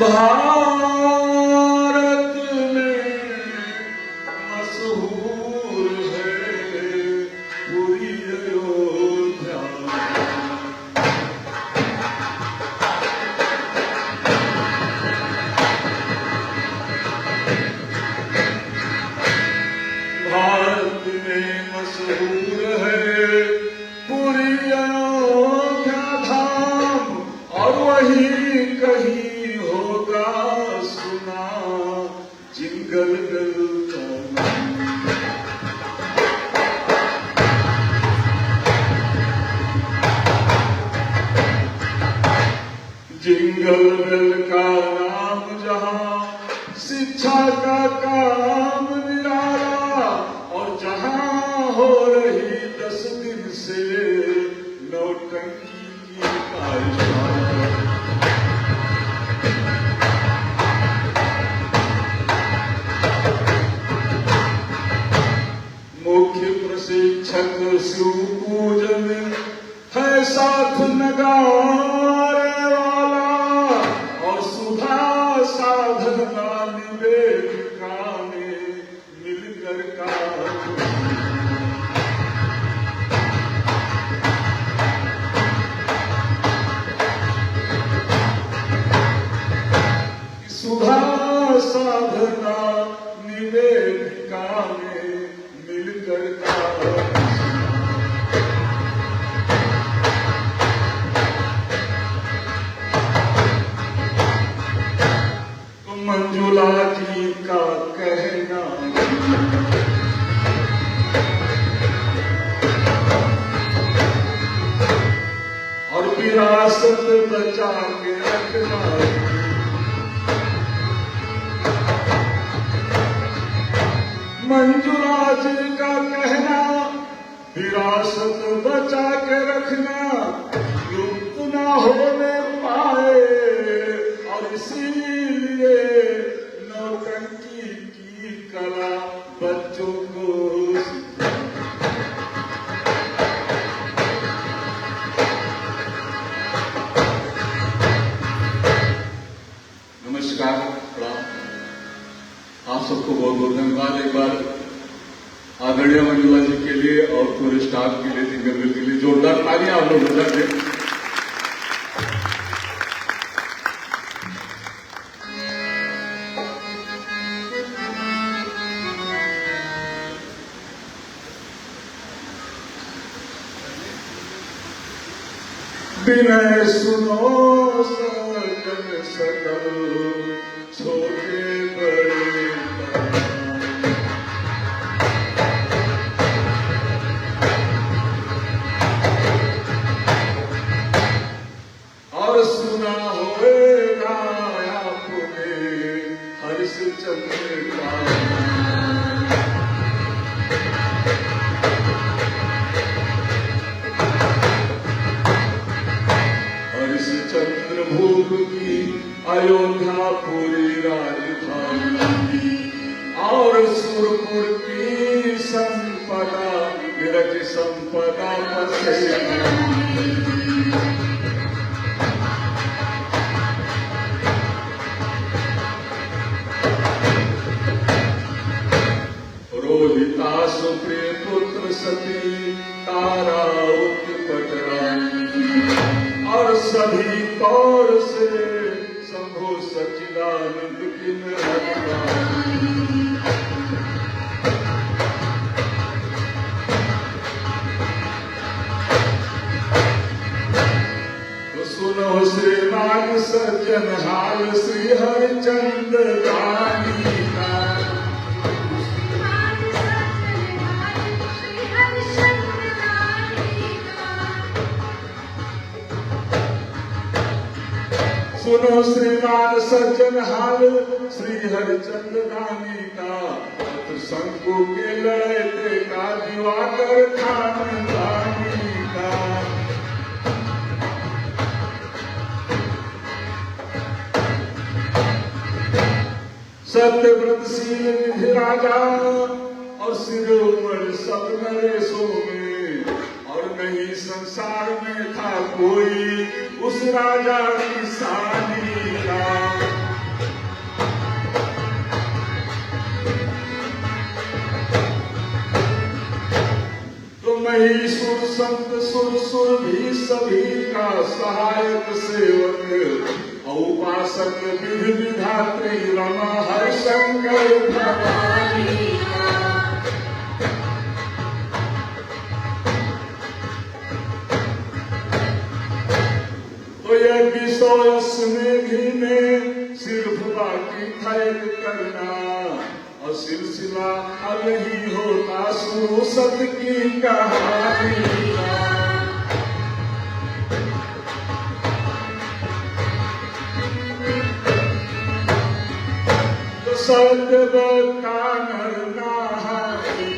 भारत में मशहूर है पूरी अयोध्या। भारत में मशहूर है पूरी अयोध्या धाम, और वही कहीं होगा सुना जिंगल दल का नाम। जिंगल दल का नाम जहां शिक्षा का काम निराला, और जहां हो रही 10 दिन से नौटंकी की कार्यशाला। मुख्य प्रशिक्षक शिव पूजन है साथ नगारे वाला, और सुधा साधना निवेदिका ने मिलकर का सुधा साधना निवेदिका ने मिलकर का तो मंजुला जी का कहना और विरासत बचा के रखना। मंजुला जी का कहना विरासत बचा के रखना लुप्त ना होने पाए, और इसीलिए नौटंकी की कला बच्चों को नमस्कार, प्रणाम। आप सबको बहुत बहुत धन्यवाद एक बार आदरणीय मंजुला जी के लिए और पूरे स्टाफ के लिए, जिंगल के लिए जोरदार तालियां आप लोग बजा दें। विनय सुनो सजन सकल छोटे बड़े, और सुना होएगा आपने हरिश्चंद्र का। हरिश्चंद्र भूप की अयोध्यापुरी राजधानी, और सुरपुर की संपदा विरज संपदा बसे। रोहिता सुप्रिय पुत्र सती तारा उत्कट रानी, और सभी तौर से शंभो सच्चिदानंद की मेहरबानी। तो सुनो श्रीमान सज्जन हाल श्री हरिचंद्र दानी का। सुनो श्रीमान सज्जन हाल श्री हरिचंद्र दानी का। शंकु के लड़ते का दिवाकर खानदानी का। सत्यव्रतशील निधि राजा और शिरोमणि सब नरेशों में, और नहीं संसार में था कोई उस राजा की सानी का। वही सुर संत सुर भी सभी का सहायक सेवक उपासक विधि विधात्री रमा हर शंकर भवानी। तो यज्ञ सोयस में घी में सिर्फ बाकी था एक करना और सिलसिला हल ही होता शुरू सत की कहानी। तो सतब का नर नाहारी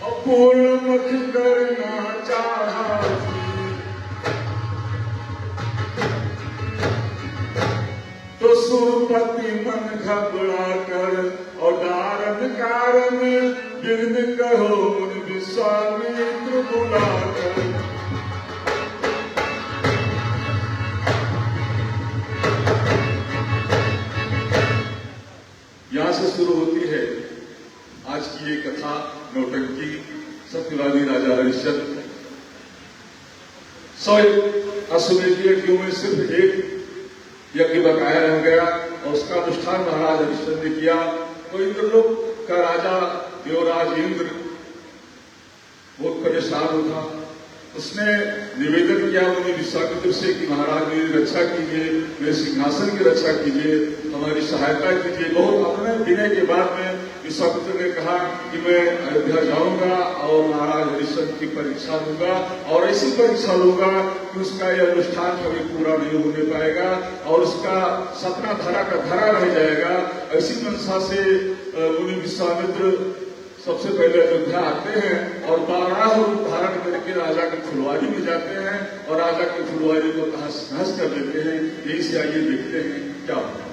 और पूर्ण मुख करना चाहा। तो सुरपति मन घबरा कर और दारद कारण विघ्न कहो मुन विश्वामित्र बुलाकर। यहां से शुरू होती है आज की ये कथा नौटंकी सत्यवादी राजा हरिश्चंद्र। 100 अश्वमेध यज्ञों में सिर्फ एक यज्ञ बकाया रह गया और उसका अनुष्ठान महाराज हरिश्चंद्र ने किया। तो इंद्रलोक का राजा देवराज इंद्र बहुत परेशान था। उसने निवेदन किया मुनि विश्वामित्र से कि महाराज मेरी रक्षा कीजिए, मेरे सिंहासन की रक्षा कीजिए, हमारी सहायता कीजिए। बहुत अपने विनय के बाद में विश्वामित्र ने कहा कि मैं अयोध्या जाऊंगा और महाराज हरिश्चंद्र की परीक्षा लूंगा और ऐसी परीक्षा लूंगा कि उसका यह अनुष्ठान कभी पूरा नहीं होने पाएगा और उसका सपना धरा का धरा रह जाएगा। ऐसी मंशा से मुनि विश्वामित्र सबसे पहले अयोध्या आते हैं और 12 रूप धारण करके राजा के फुलवारी में जाते हैं और राजा की फुलवारी को तहस नहस कर देते हैं। यही से आइए देखते हैं क्या होता है।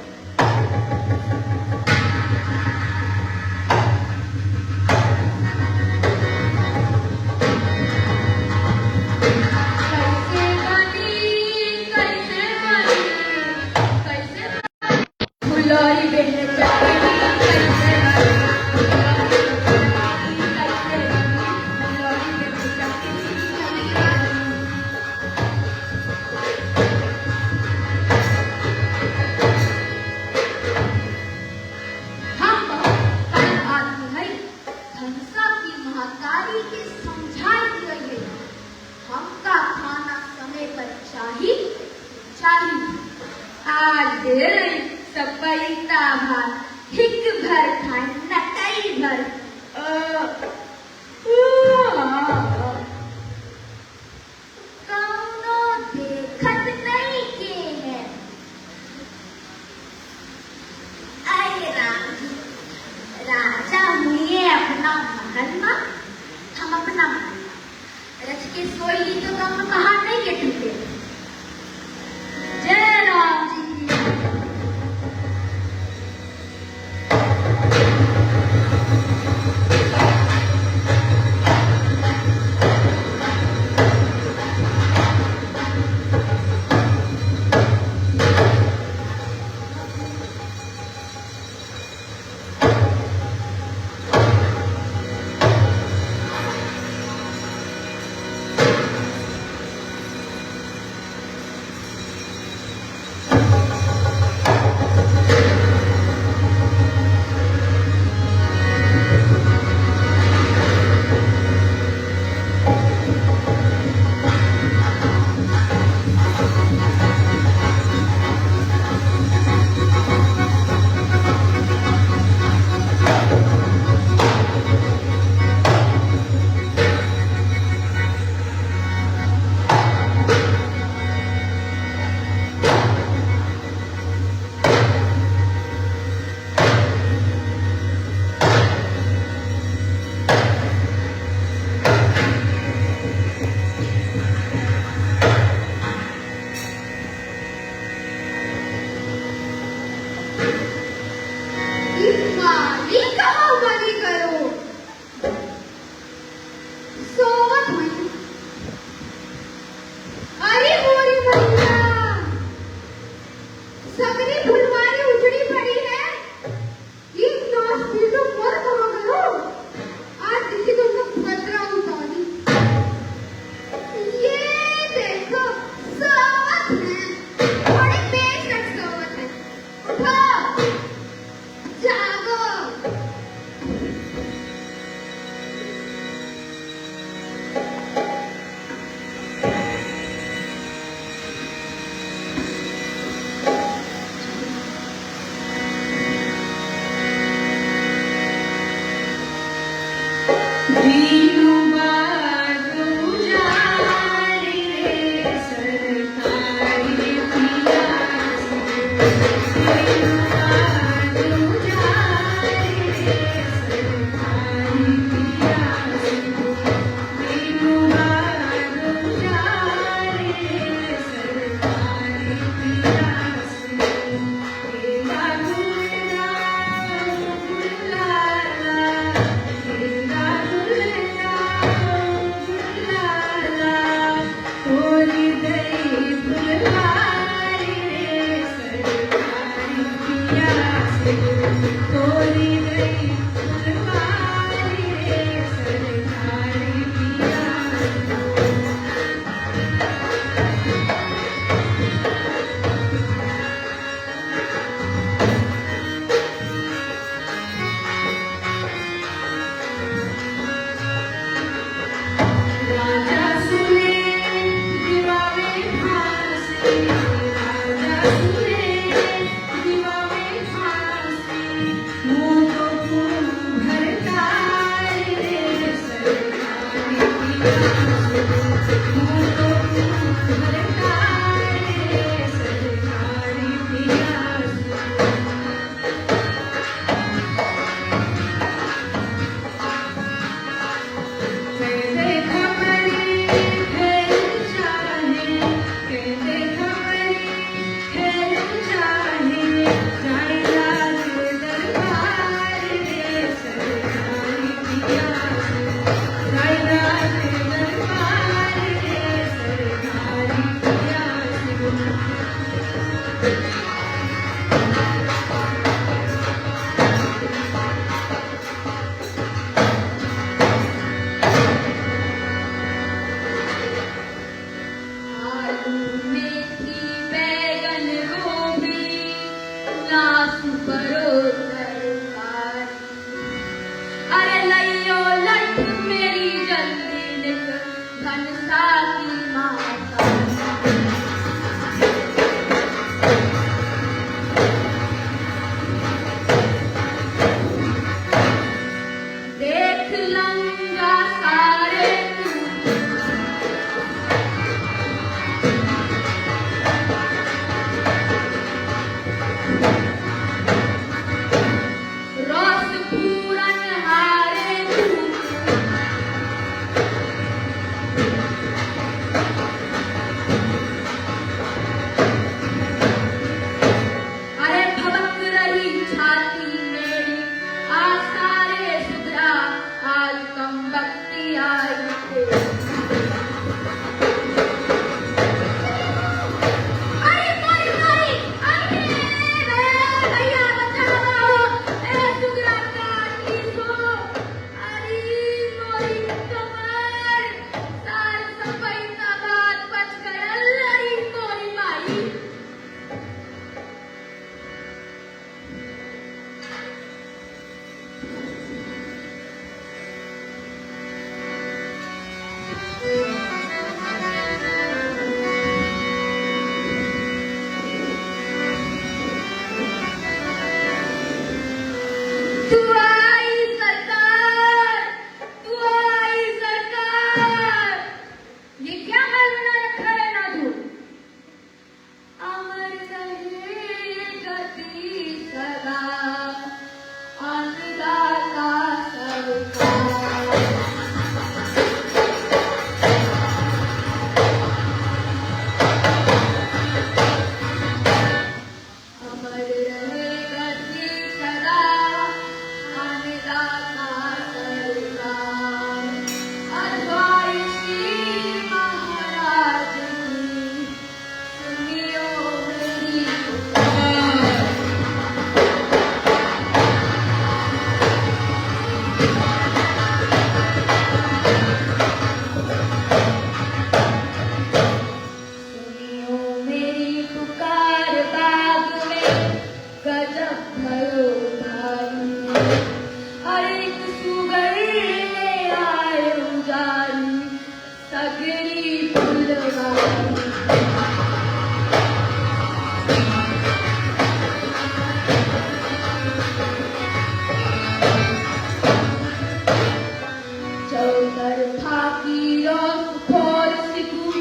कर थाकी रोक खोज सिकू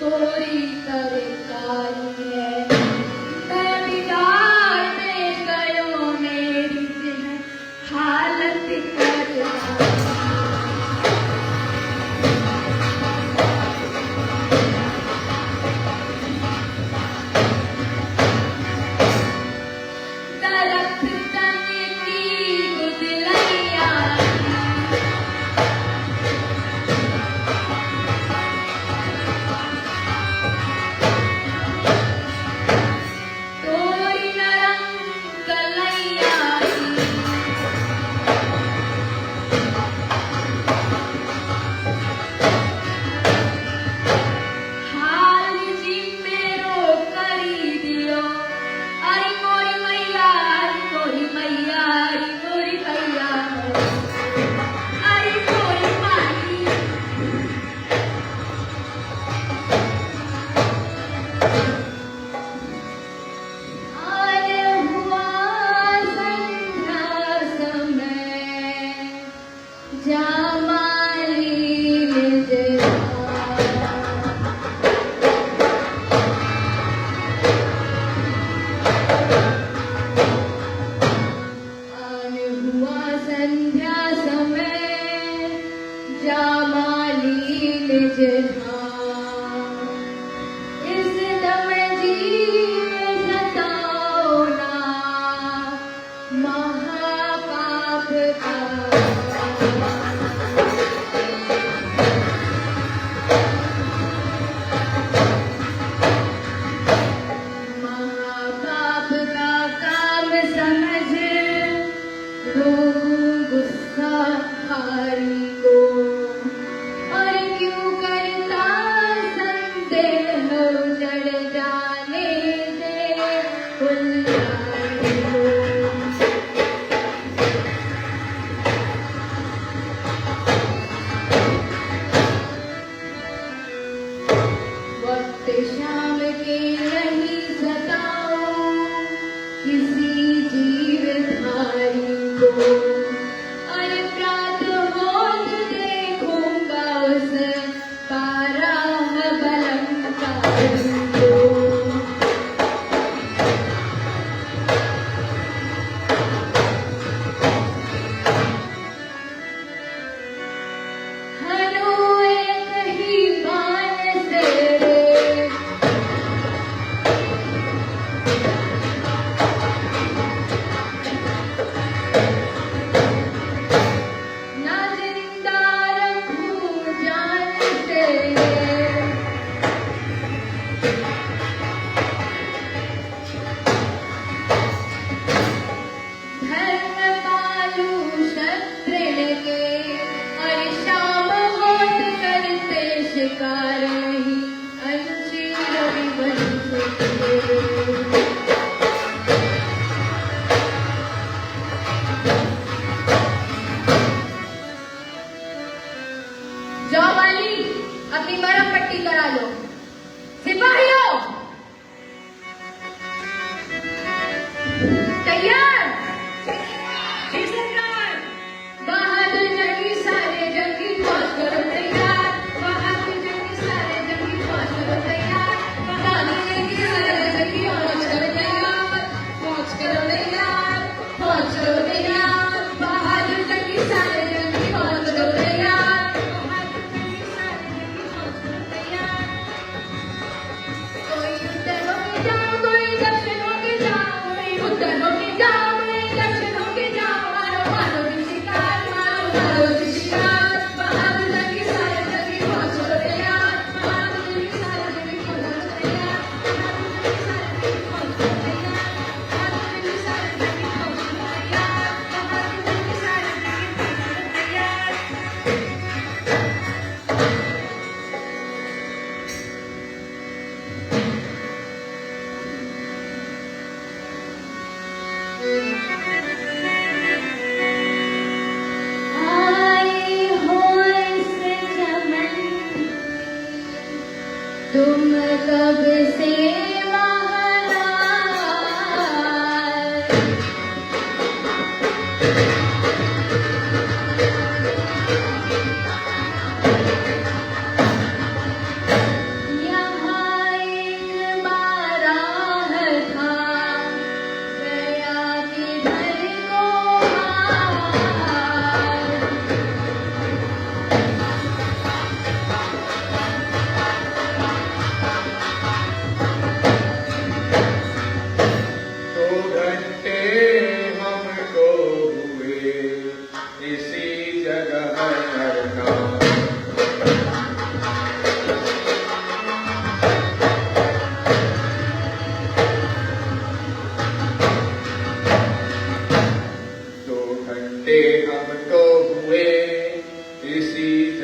तोरी तरकारी है दरबार में गयो मेरी जिन हालत कर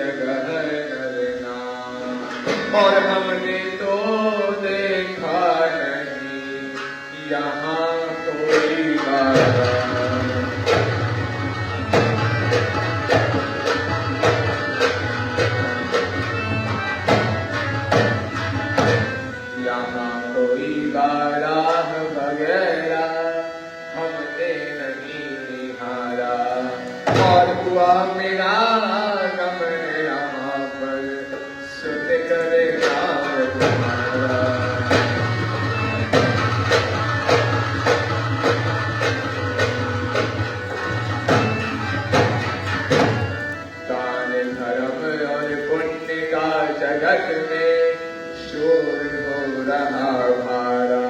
जगह नरना, और हमने तो देखा नहीं यहाँ कोई बारा। यहाँ कोई बाराह वगैरह हमने नहीं निहारा, और हुआ मेरा गमन यहाँ पर सुत करे नाम तुम्हारा। दान धर्म और पुण्य का जगत में शोर हो रहा भारा,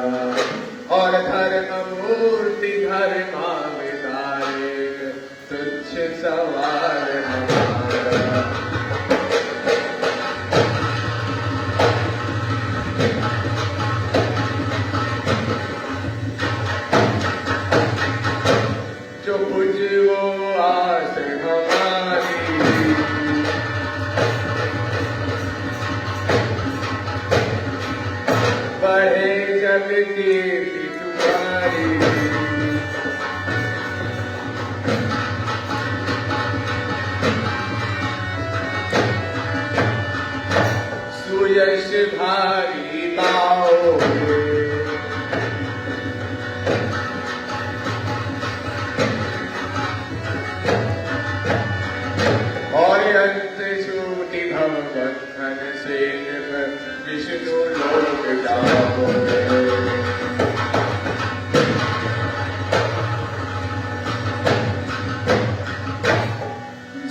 और धर्म मूर्ति धर्मावतारे तुच्छ सवाल हमारा। जो बुझ वो आस हमारी, बढ़े जब कीर्ति तुम्हारी। सुयश भारी पाओगे, और अंत छूटी भवबंधन से विष्णु लोक जाओगे।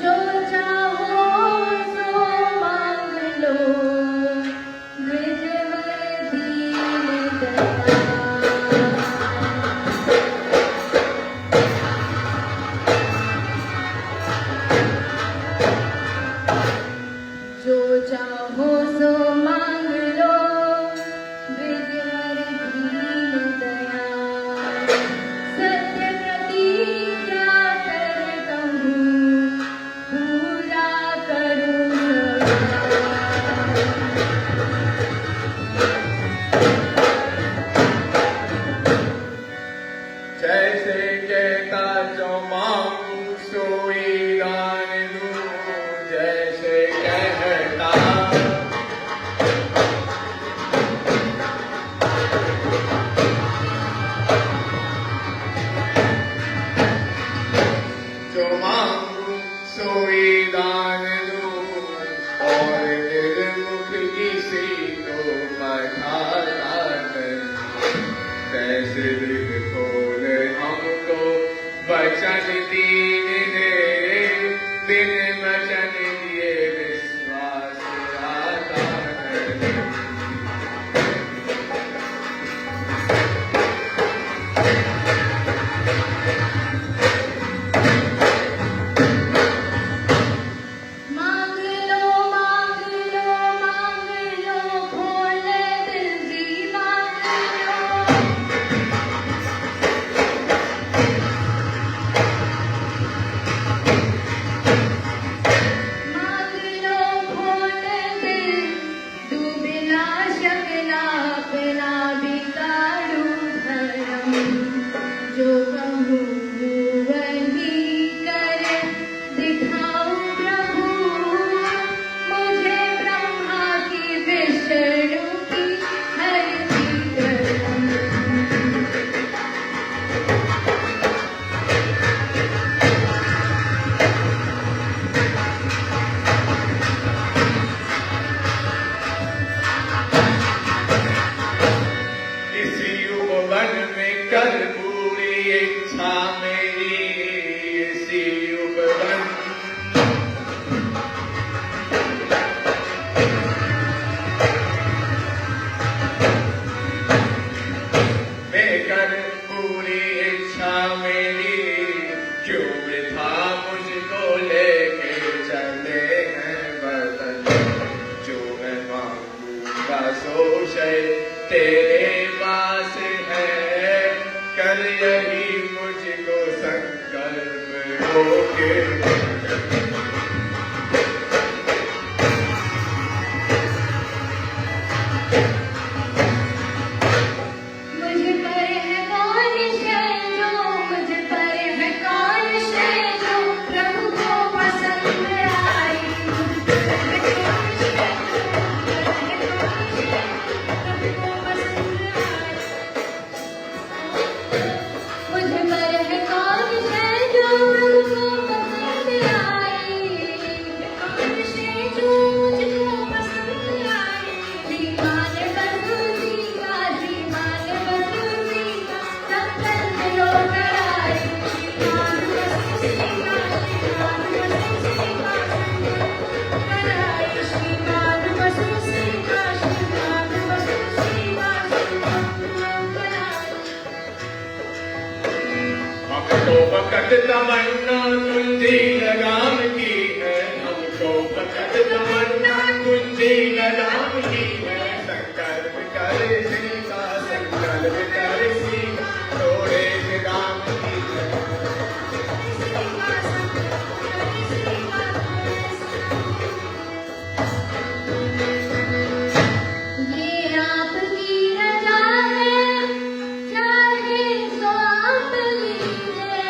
जो चाहो सो मांग लो, ब्रजवर दीन दयाल। जो चाहो सो मांग लो, ब्रजवर दीन दयाल। सत्य प्रतिज्ञा कर कहूँ, पूरा करूँ सवाल। जैसे कहता जो मांगू सोई दान दूं, जैसे कहता जो मांगू सोई दान दूं, और निर्मुख किसी को मठाता नहीं। कैसे दिल खोले हमको वचन दीन दे, बिन वचन दिए विश्वास आता नहीं। मांग लो मांग लो मांग लो, खोले दिल की मांग लो। मांग लो खोले दिल, डूबे ना शकना अपना बिगाड़ू धर्म। जो कहूँ वही करे दिखाऊं प्रभु, मुझे ब्रह्मा की विष्णु की हर की कसम। इसी उपवन में कर पूरी इच्छा मेरी, इसी उपवन में कर पूरी इच्छा मेरी। क्यों वृथा मुझको लेके चले हैं बदन, जो मैं मांगूंगा सो शय तेरे पास है। कर यही मुझको संकल्प होके प्रकट तमन्ना कुंजी लगाम की है, हमको प्रकट तमन्ना कुंजी लगाम की है। संकल्प कर सीता, संकल्प कर सीता, थोड़े से राम की है। ये आपकी रजा है, चाहे सो आप लीजिए।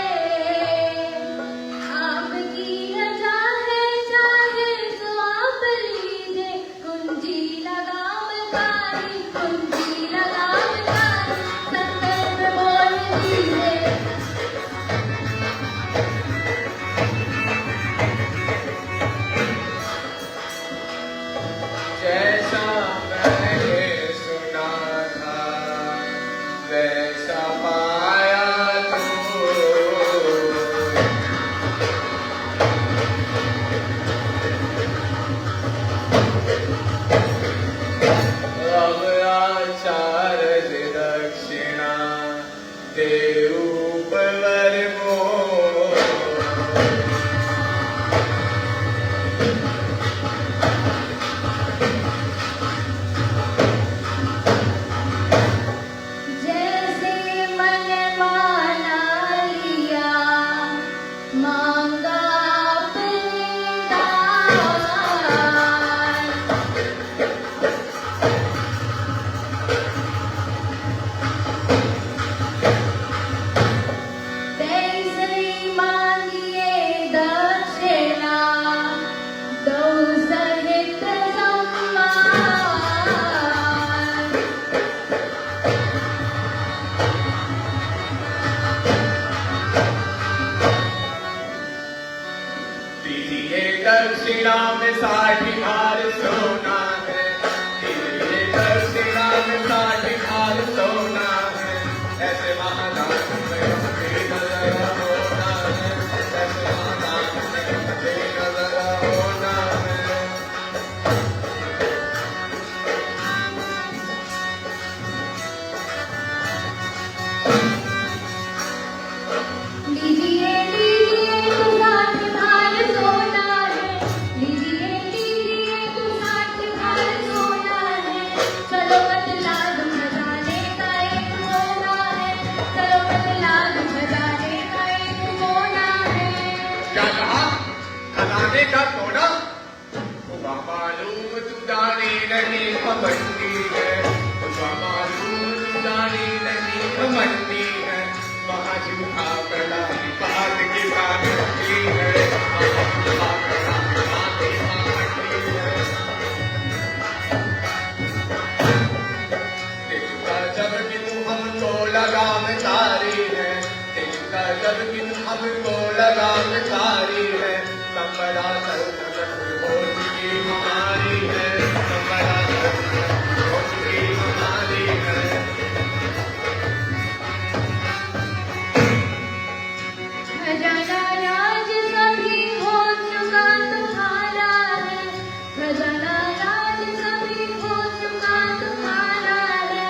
आपकी रजा है, चाहे सो आप लीजिए। कुंजी लगाम कारी, कुंजी लगाम कारी, संकल्प बोल दीजिए। जैसा मैंने सुना था वैसा पाया तू, अब आचार्य दक्षिणा दे ऊपर मोर। जैसे मन माना लिया, मांगा अपने दान। तैसे ही मांगिए दक्षिणा, दो सहित सम्मान। दीजिए दक्षिणा में 60 हार सोना है, दीजिए दक्षिणा में 60 हार सोना है। ऐसे महादान में मुझे नजर होना है, ऐसे महादान में मुझे नजर होना है। लीजिए लीजिए तू 60 भार सोना है, लीजिए लीजिए तू 60 भार सोना है। चलो बतला दूं खजाने का एक मोना है, चलो बतला दूं खजाने का एक मोना है। क्या कहा? खजाने का कोना? हुआ मालूम तू दानी नहीं घमंडी है, हुआ मालूम तू दानी नहीं घमंडी है। वहाँ झूठा कला बात की गारंटी है, वहाँ झूठा कला बात की गारंटी है। देखता जब कि तू हमको लगाम तारी है, देखता जब कि तू हमको लगाम तारी है। कमरा सल्तनत हो चुकी हमारी है, कमरा सल्तनत हो चुकी हमारी है। खजाना राज सभी हो चुका तुम्हारा है, खजाना राज सभी हो चुका तुम्हारा है।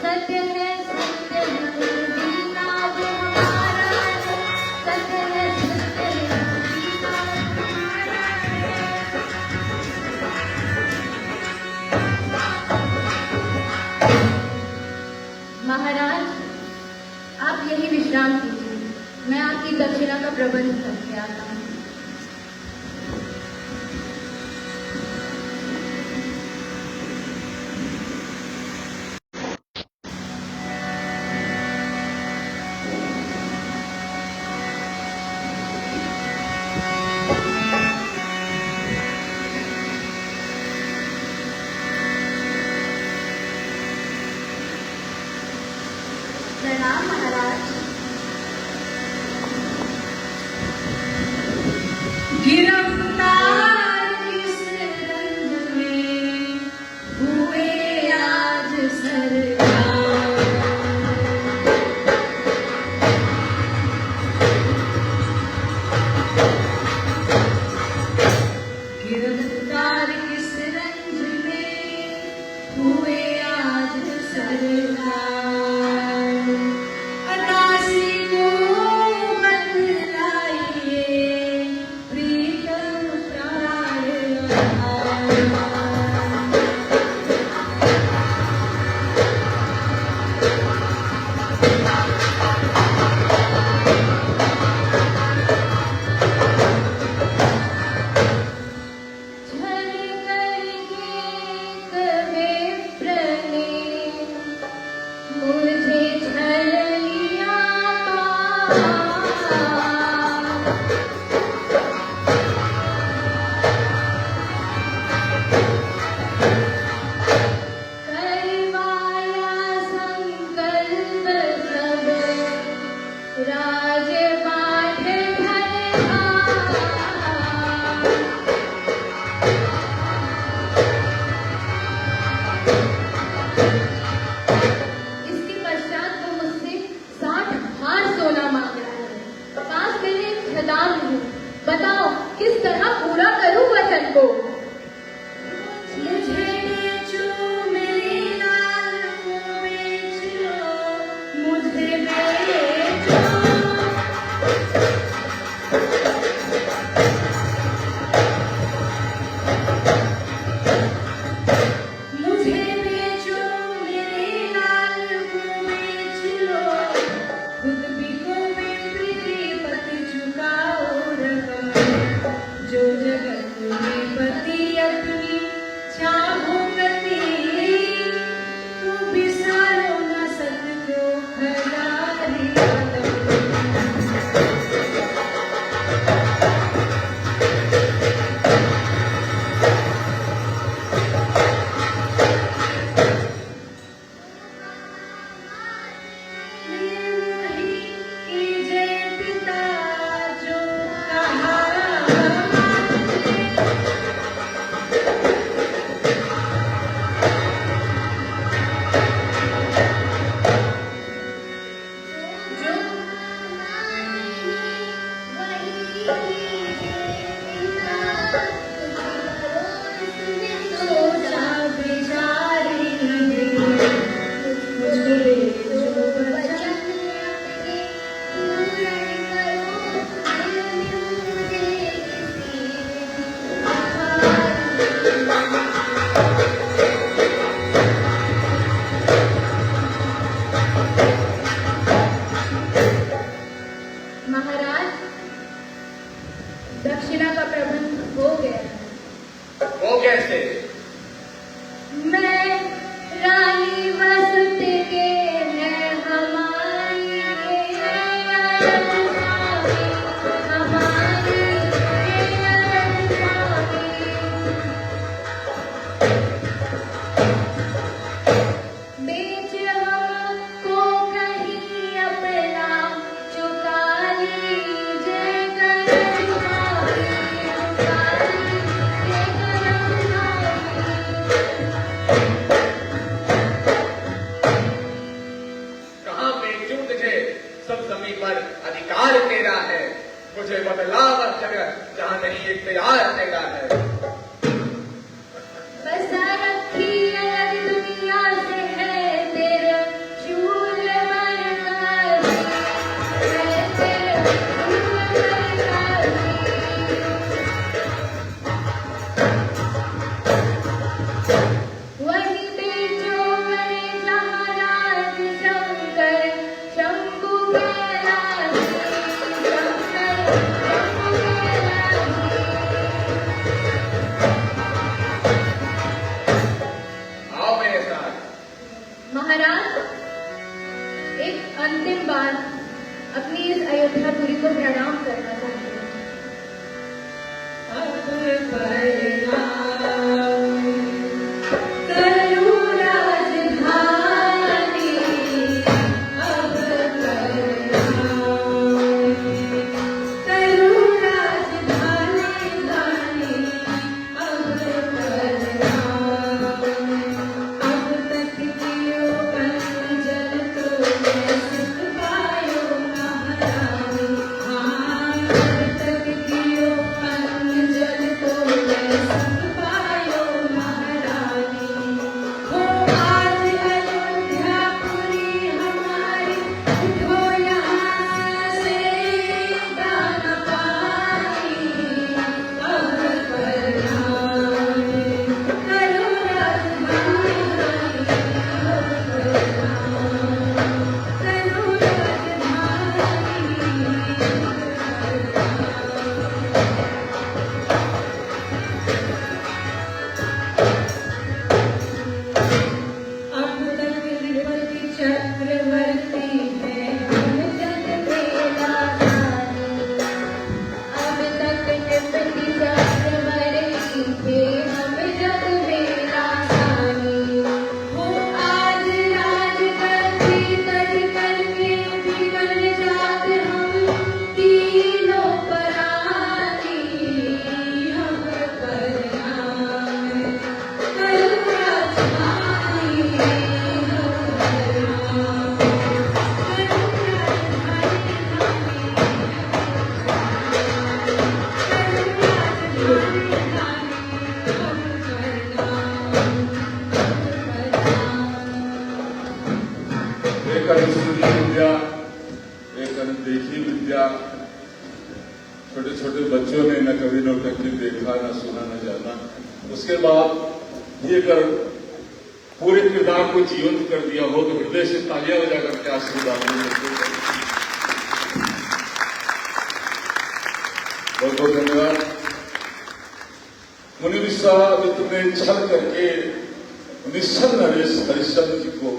सत्य है सत्य है दीना वो हमारा है, सत्य है सत्य है दीना तुम्हारा है। महाराज, आप यही विश्राम कीजिए, मैं आपकी दक्षिणा का प्रबंध करके आता हूँ। प्रणाम महाराज। कैसे? मैं रानी वसंत के है हमारी बेच हमको कहीं अपना चुका लीजिए कहाँ बेचूं तुझे? सब जमीन पर अधिकार तेरा है। मुझे बदला हर जगह जहाँ नहीं इख्तियार तेरा है। बसा रखी अलग दुनिया से है तेरे चूल बरसाती है तेरे चूल बरसाती वही बेचो मेरे जहाराज शंकर शंभु कैलाशी शंकर शंभु कैलाशी आओ मेरे साथ। महाराज एक अंतिम बार अपनी इस अयोध्यापुरी को प्रणाम करना चाहिए। करूं राजधानी अब करूं राजधानी अब तक जियो अन्न जल तो मैं सुख पायो महारानी अब तक जियो अन्न जल तो मैं सुख पायो महारानी हो आज अयोध्यापुरी हमारी उठो यहाँ से दाना पानी अब प्रणामी करो राजधानी अब तक रिपति चक्रवर्ती है हम जग मेरा रानी अब तक रिपति चक्रवर्ती थे हम जग मेरा रानी हो आज राज करके तज करके बिगड़ जात हम तीनों परानी हम प्रणाम करूं राजधानी एक अनुसूची विद्या, एक अनदेखी विद्या। छोटे छोटे बच्चों ने न कभी नौटंकी देखा, न सुना, न जाना। उसके बाद ये कर पूरे किरदार को जीवंत कर दिया हो तो हृदय से तालियां बजा करके आशीर्वाद देते। बहुत बहुत धन्यवाद। मुनि विश्वामित्र ने छल करके निश्चल नरेश हरिश्चंद्र जी को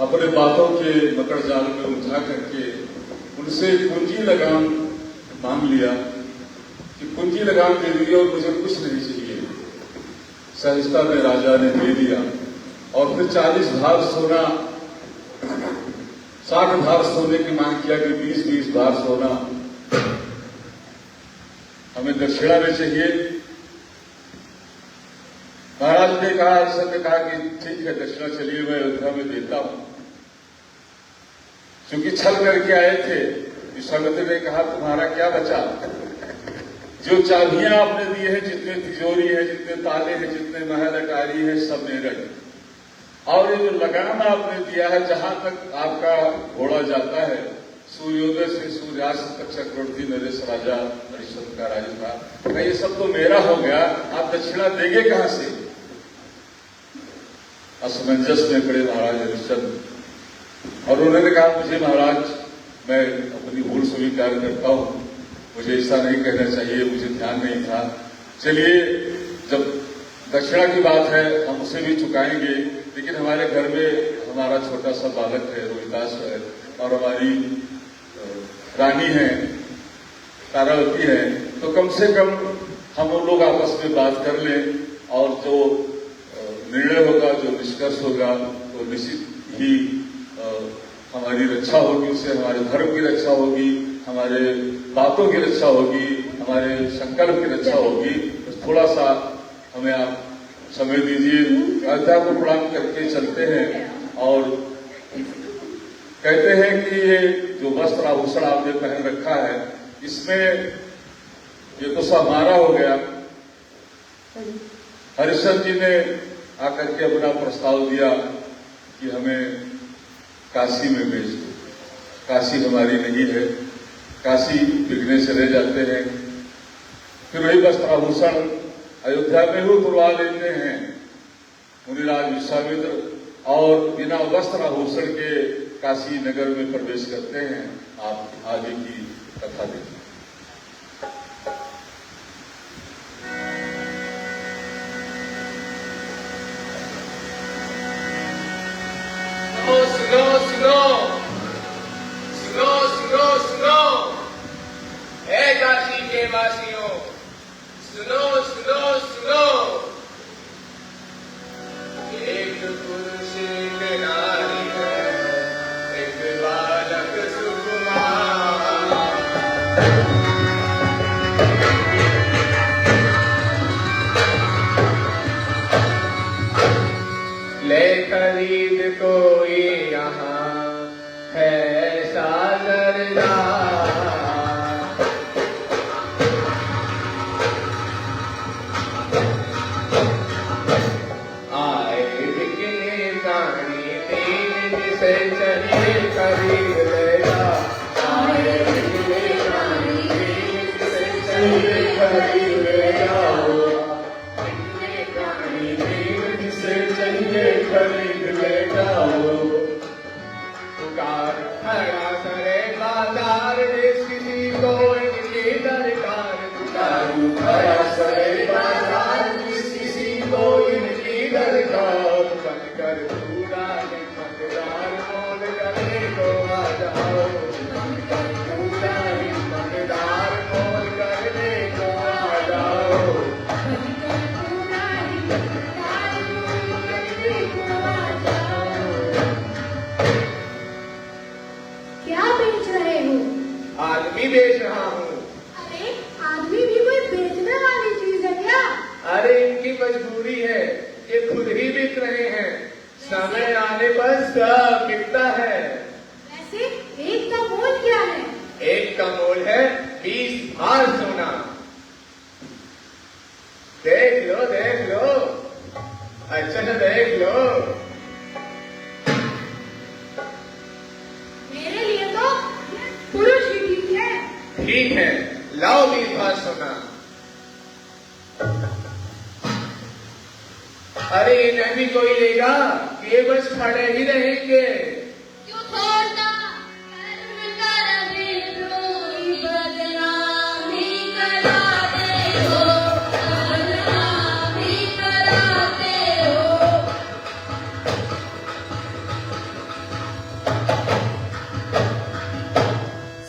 अपने बातों के मकड़ जाल में उलझा करके उनसे कुंजी लगाम मांग लिया कि कुंजी लगाम दे दी और मुझे कुछ नहीं चाहिए। सहजता में राजा ने दे दिया और फिर 40 भार सोना 60 भार सोने की मांग किया कि 20-20 भार सोना हमें दक्षिणा में चाहिए। महाराज ने कहा, हरिश्चंद्र ने कहा कि ठीक है दक्षिणा चलिए मैं अयोध्या में देता हूं। क्योंकि छल करके आए थे, विश्वामित्र ने कहा तुम्हारा क्या बचा? जो चाबियां आपने दी है, जितने तिजोरी है, जितने ताले हैं, जितने महल अटारी है, सब मेरे। और ये जो लगाम आपने दिया है, जहां तक आपका घोड़ा जाता है, सूर्योदय से सूर्यास्त तक चक्रवर्ती नरेश राजा हरिश्चंद्र का राज्य था, ये सब तो मेरा हो गया, आप दक्षिणा देंगे कहां से? असमंजस में पड़े महाराज हरिश्चंद्र और उन्होंने कहा मुझे महाराज मैं अपनी भूल स्वीकार करता हूं, मुझे ऐसा नहीं कहना चाहिए, मुझे ध्यान नहीं था। चलिए जब दक्षिणा की बात है हम उसे भी चुकाएंगे, लेकिन हमारे घर में हमारा छोटा सा बालक है, रोहिदास है, और हमारी रानी है, तारावती है, तो कम से कम हम उन लोग आपस में बात कर लें और जो निर्णय होगा, जो निष्कर्ष होगा, तो निश्चित ही हमारी रक्षा होगी, उससे हमारे धर्म की रक्षा होगी, हमारे बातों की रक्षा होगी, हमारे संकल्प की रक्षा होगी। तो थोड़ा सा हमें आप समय दीजिए, अयोध्या को प्रणाम करके चलते हैं। और कहते हैं कि ये जो वस्त्र आभूषण आपने पहन रखा है, इसमें ये तो सब हमारा हो गया। हरिश्चंद्र जी ने आकर के अपना प्रस्ताव दिया कि हमें काशी में भेज दो। काशी हमारी नहीं है, काशी बिकने से रह जाते हैं। फिर वही वस्त्र आभूषण अयोध्या में ही तुड़वा लेते हैं मुनिराज विश्वामित्र, और बिना वस्त्र आभूषण के काशी नगर में प्रवेश करते हैं। आप आगे की कथा देखिए। सुनो सुनो सुनो सुनो सुनो, हे काशी के वासियों, सुनो सुनो सुनो। एक पुरुष एक नारी है, एक बालक सुकुमार। ले खरीद कोई यहाँ है सागरदार, आए बिकने प्राणी तीन जिसे चलिए खरीद लेगा। आए बिकने प्राणी तीन जिसे चलिए खरीद लेगा। बिकने प्राणी तीन जिसे चलिए खरीद लेगा। पुकार खड़ा करे बाजार, देश किसी को इनकी दरकार। पुकार खड़ा करे बाजार, देश किसी को इनकी दरकार। बनकर पूरा हिम्मतदार मोल करने को आ जाओ। बनकर पूरा हिम्मतदार मोल करने को आ जाओ। बनकर पूरा हिम्मतदार मोल करने को आ जाओ। क्या बेच रहे हो? आदमी बेच रहा हूँ। अरे आदमी भी कोई बेचने वाली चीज है क्या? अरे इनकी मजबूरी है, ये खुद ही बिक रहे हैं। समय आने पर सब बिकता है। वैसे एक का मोल क्या है? एक का मोल है 20 भार सोना। देख लो देख लो, अच्छा से देख लो। मेरे लिए तो पुरुष ही ठीक है। ठीक है, लाओ 20 भार सोना। अरे इन्हें भी कोई लेगा, ये बस खड़े ही रहेंगे। क्यों छोड़ना कर्म कर विद्रोही, बदनामी कराते हो, बदनामी कराते हो।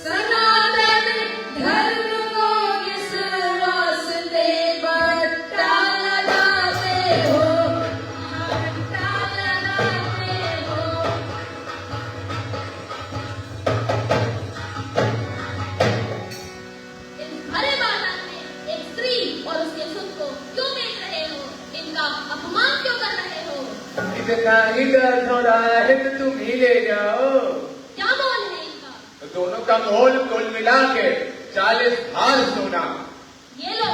सनातन धर्म को किस वास्ते बट्टा लगाते हो, बट्टा लगाते हो। इस भरे बाजार में एक स्त्री और उसके सुख को क्यों बेच रहे हो? इनका अपमान क्यों कर रहे हो? इतना ही दर्द हो रहा है तो तुम ही ले जाओ। क्या मोल है इनका? तो दोनों का मोल कुल मिला के 40 भार सोना। ये लो।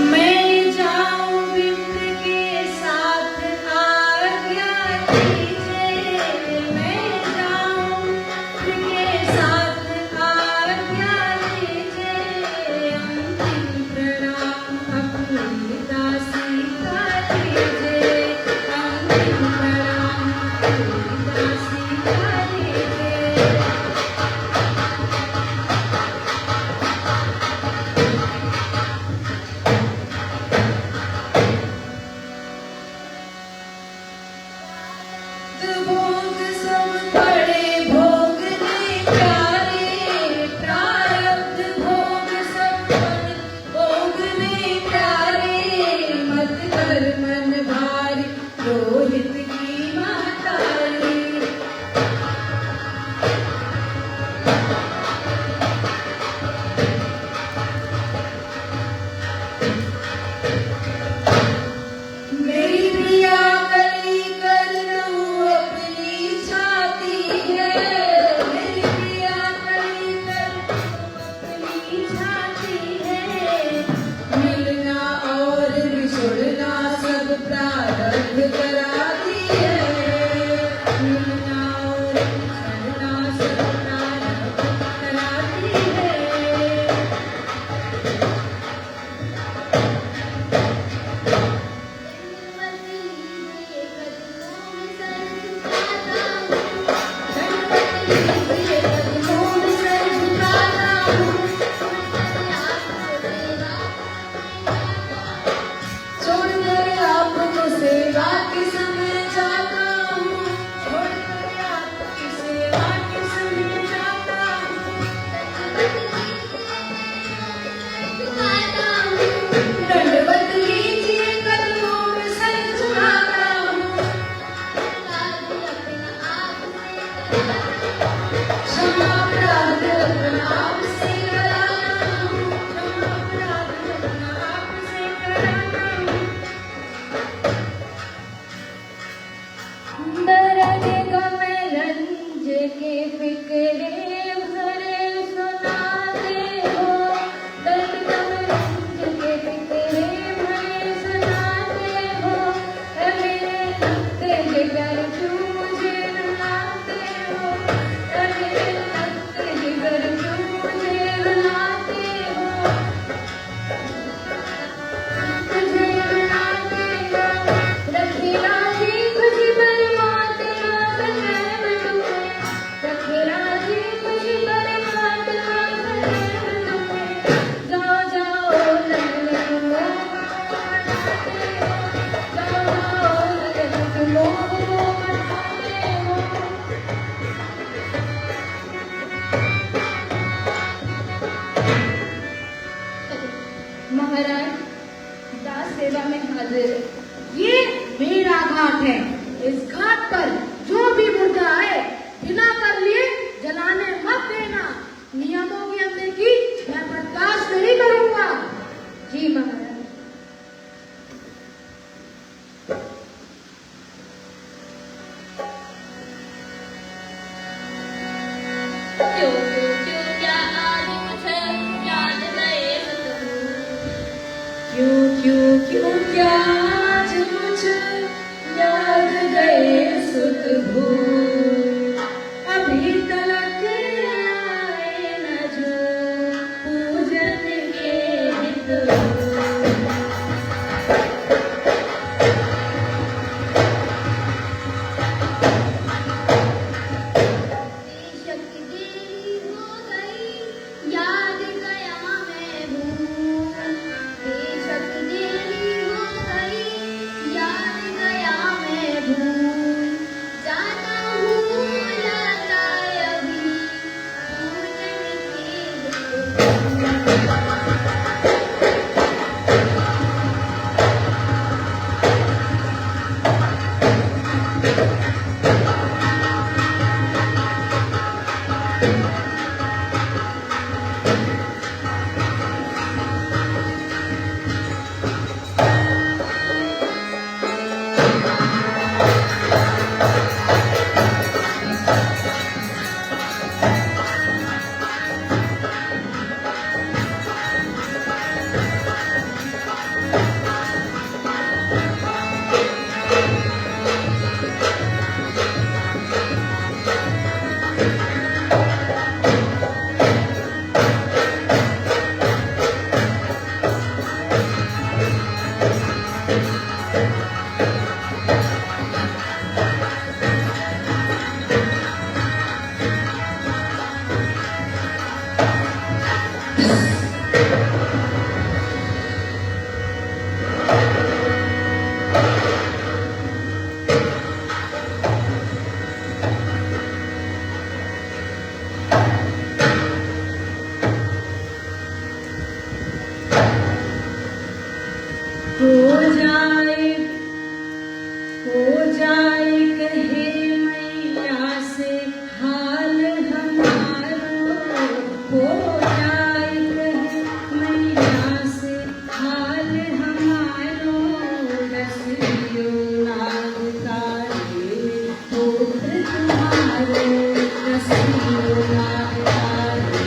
मैं जाऊं विप्र के साथ आज्ञा दीजिए, मैं जाऊं विप्र के साथ आज्ञा दीजिए। अंतिम प्रणाम अपनी दासी का दर्द गम रंज के फिक्रे भरे सुनाते हो, दर्द गम रंज के फिक्रे भरे सुनाते हो, मेरे लगते जिगर क्यों मुझे रुलाते हो, मेरे लगते जिगर क्यों मुझे रुलाते हो, तुझे रुलाते हो, रखी राजी खुशी बरमात ना सके तुम्हें, रखी राजी खुशी बरमात ना सके तुम्हें, जाओ जाओ लगन लो मनाते हो, जाओ जाओ लगन लो मनाते हो। महाराज दास सेवा में हाजिर है। ये मेरा घाट है। इस घाट पर जो भी मुर्दा आए बिना कर लिए जलाने मत देना। नियमों की अनदेखी मैं बर्दाश्त नहीं करूंगा। जी महाराज। क्यों क्यों क्यों क्या आज मुझे याद गए क्यों क्यों क्यों क्या आज मुझे याद गए सुत भूल, अभी तक आए न जो पूजन के हित शक्ति देरी हो गई, याद गया मैं भूल, शक्ति देरी हो गई, याद गया मैं भूल, जाता हूँ लता अभी पूजन के हित। हो जाए कहे मैया से हाल हमारो, हो जाए कहे मैया से हाल हमारो, रसियो नाग तारे पुत्र तुम्हारो, रसियो नाग तारे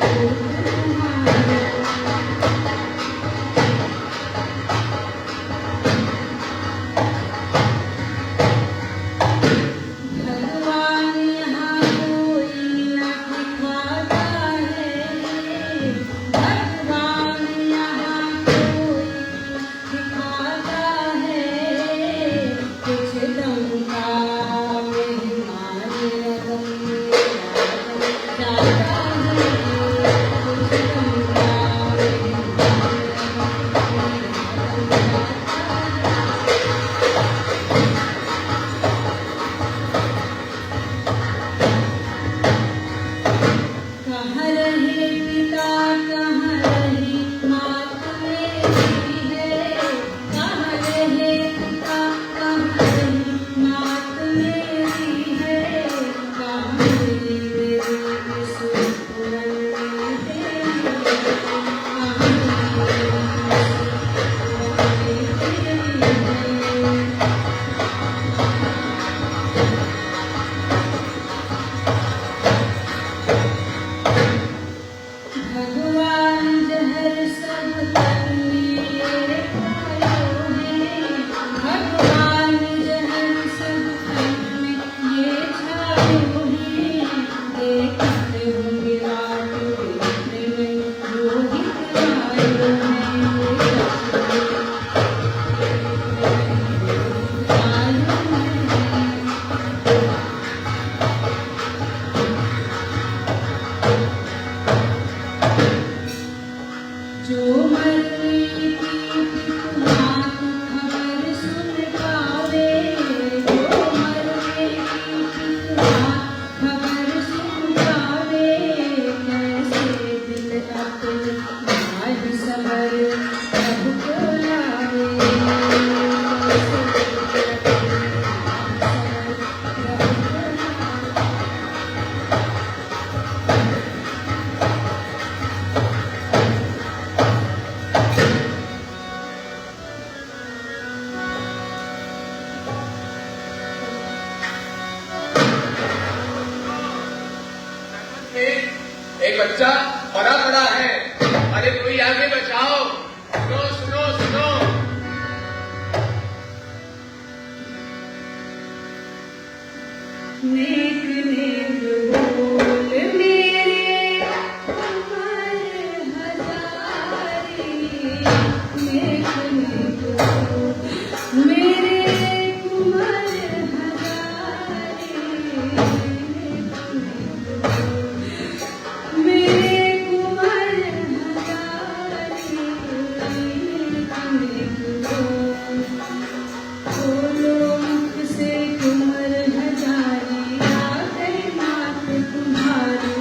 पुत्र तुम्हारो। एक बच्चा मरा पड़ा है, अरे कोई आगे बचाओ, सुनो सुनो सुनो। नेक नेक बोल मेरे तुम्हारे हजारे, नेक नेक बोल मेरे तुम्हारे हजारे, मेरे तुम्हारे हजारे, नेक बोल बोलो मुख से कुंवर हजारी आ गए नाथ तुम्हारे,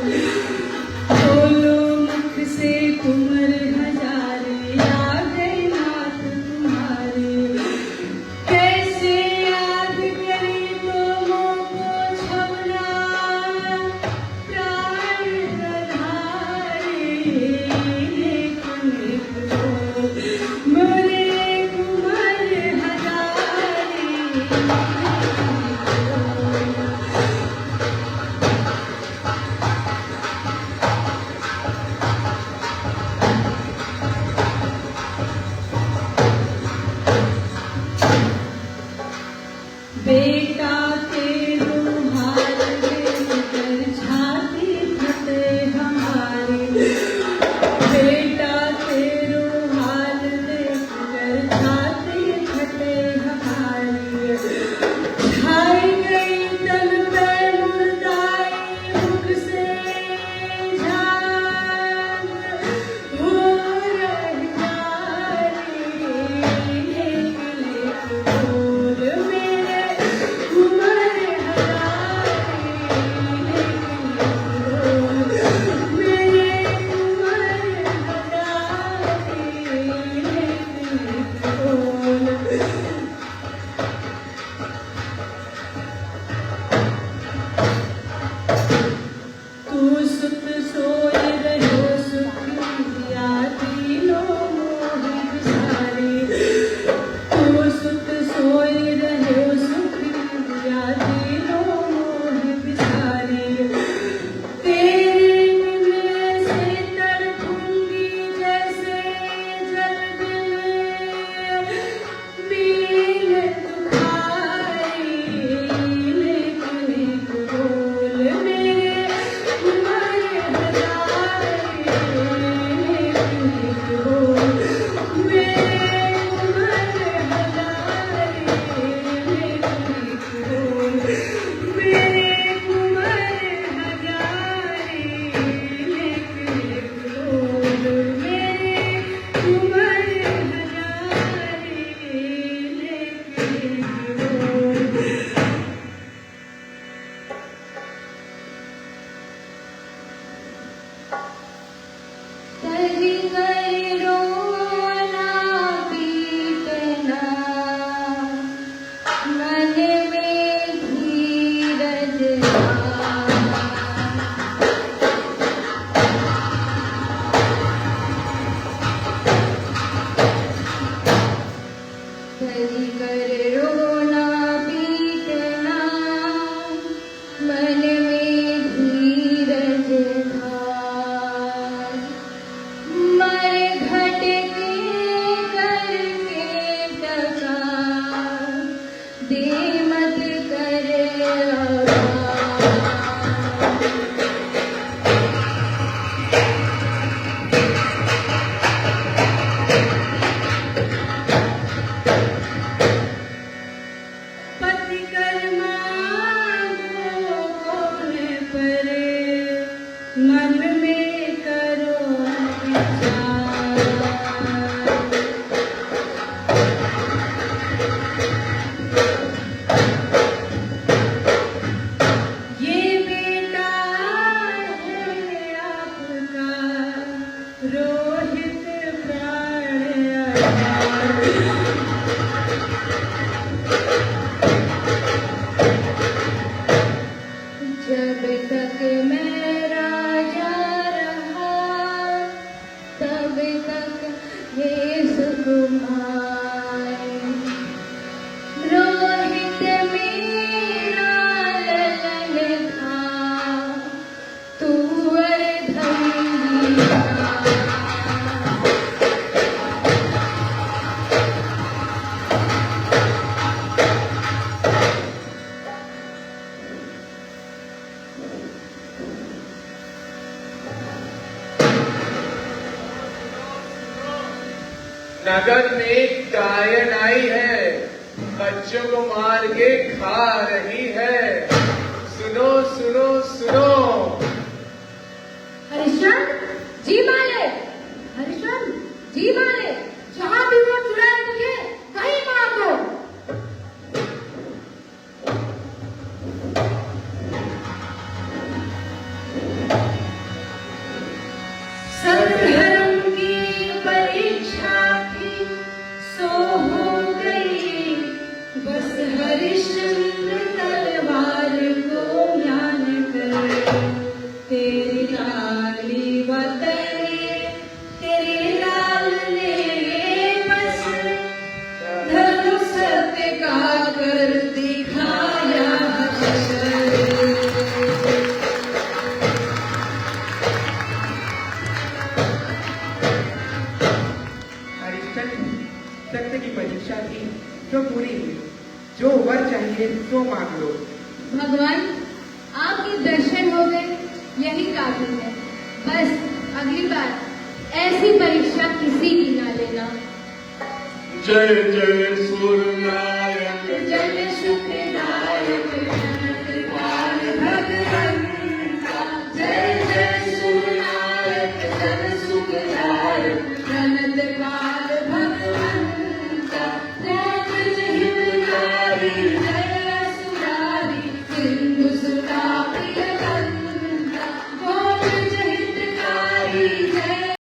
बोलो मुख से कुंवर हजारी आ गए नाथ तुम्हारे। कैसे याद करी तुमों को छवना प्राण आधारे, नेक नेक बोल मोरे कुंवर हजारी। बेटा तेरो हाल देखकर छाती फटे हमारी, बेटा तेरो हाल देखकर छाती फटे हमारी। छाई गई तन पे मुर्दाई मुख से झाग हो रही जारी, नेक नेक बोल मेरे कुंवर हजारी, नेक नेक बोल मेरे कुंवर हजारी, नेक नेक बोल। तू सुत सोए रहो सुख दिया तीनों मोह बिसारे, तू सुत सोए रहो सुख दिया तीनों मोह बिसारे। तेरे मिलने से तड़पूंगी जैसे जल बिन मिले तुम्हारी, नेक नेक बोल मेरे तुम्हारे हजारी, नेक नेक बोल मेरे तुम्हारे हजारी, नेक नेक बोल मेरे तुम्हारे हजारी, नेक नेक बोल मेरे तुम्हारे हजारी, नेक नेक बोल। तरी गए रोना पीटना, मन में धीरज धारा। तरी कर रोना पीटना, मन में धीरज धार। मर घट के करके टका, दे मत कर आगार। पति कर्मा को कौन परे, मन में करो विचार। ये बेटा है आपका रोहित प्राण आधार। जब तक मैं राजा नगर में डायन आई है, बच्चों को मार के खा रही है। सुनो सुनो सुनो। हरिश्चंद्र जी मालिक, हरिश्चंद्र जी मालिक, जहाँ भी वो चुड़ैल दिखे वहीं मार दो। सत्धर्म की परीक्षा थी सो हो गई, बस हरिश्चंद्र तलवार को ज्ञान कर। तेरी लाली बतले तेरे लाल ने बस धर्म सत्य का कर दिखाया हरिश्चंद्र। सत्य की परीक्षा थी जो पूरी हुई। जो वर चाहिए सो मांग लो। भगवान आपके दर्शन हो गए यही काफी है। बस अगली बार ऐसी परीक्षा किसी की ना लेना। जय जय सूर्यनारायण जय सुखदायक जगतपाल भगवंता। जय जय सूर्यनारायण जन सुखदायक जगतपाल भगवंता। गोविंद हितकारी जय असुरारी सिंधु सुता प्रियवंता। गोविंद हितकारी जय